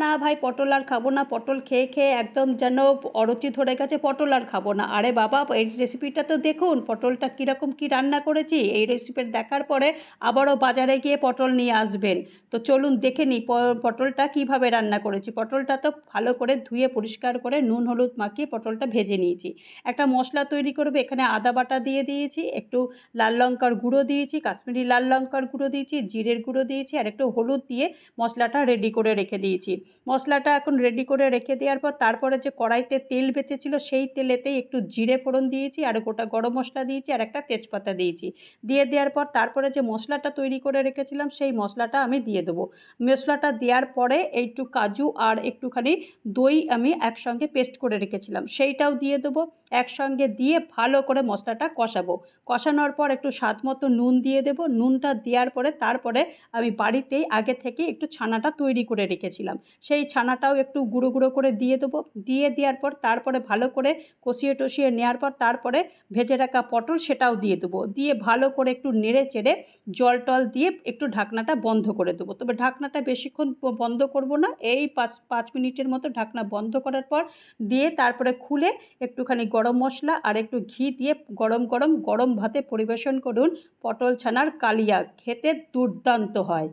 না ভাই, পটল আর খাবো না। পটল খেয়ে খেয়ে একদম যেন অরুচি ধরে গেছে, পটল আর খাবো না। আরে বাবা, এই রেসিপিটা তো দেখুন, পটলটা কীরকম কী রান্না করেছি। এই রেসিপিটা দেখার পরে আবারও বাজারে গিয়ে পটল নিয়ে আসবেন। তো চলুন দেখে নিই পটলটা কীভাবে রান্না করেছি। পটলটা তো ভালো করে ধুয়ে পরিষ্কার করে নুন হলুদ মাখিয়ে পটলটা ভেজে নিয়েছি। একটা মশলা তৈরি করবে, এখানে আদা বাটা দিয়ে দিয়েছি, একটু লাল লঙ্কার গুঁড়ো দিয়েছি, কাশ্মীরি লাল লঙ্কার গুঁড়ো দিয়েছি, জিরের গুঁড়ো দিয়েছি, আর একটু হলুদ দিয়ে মশলাটা রেডি করে রেখে দিয়েছি। মশলাটা এখন রেডি করে রেখে দেওয়ার পর তারপরে যে কড়াইতে তেল বেঁচেছিল সেই তেলেতেই একটু জিরে ফোড়ন দিয়েছি, আর গোটা গরম মশলা দিয়েছি, আর একটা তেজপাতা দিয়েছি। দিয়ে দেওয়ার পর তারপরে যে মশলাটা তৈরি করে রেখেছিলাম সেই মশলাটা আমি দিয়ে দেবো। মশলাটা দেওয়ার পরে একটু কাজু আর একটুখানি দই আমি একসঙ্গে পেস্ট করে রেখেছিলাম সেইটাও দিয়ে দেবো। একসঙ্গে দিয়ে ভালো করে মশলাটা কষাবো। কষানোর পর একটু স্বাদ মতো নুন দিয়ে দেবো। নুনটা দেওয়ার পরে তারপরে আমি বাড়িতেই আগে থেকে একটু ছানাটা তৈরি করে রেখেছিলাম, সেই ছানাটাও একটু গুঁড়ো গুঁড়ো করে দিয়ে দেবো। দিয়ে দেওয়ার পর তারপরে ভালো করে কষিয়ে টষিয়ে নেওয়ার পর তারপরে ভেজে রাখা পটল সেটাও দিয়ে দেবো। দিয়ে ভালো করে একটু নেড়ে চেড়ে জল টল দিয়ে একটু ঢাকনাটা বন্ধ করে দেবো। তবে ঢাকনাটা বেশিক্ষণ বন্ধ করব না, এই 5 মিনিটের মতো ঢাকনা বন্ধ করার পর দিয়ে তারপরে খুলে একটুখানি গরম মশলা আর একটু ঘি দিয়ে গরম গরম গরম ভাতে পরিবেশন করুন। পটল ছানার কালিয়া খেতে দুর্দান্ত হয়।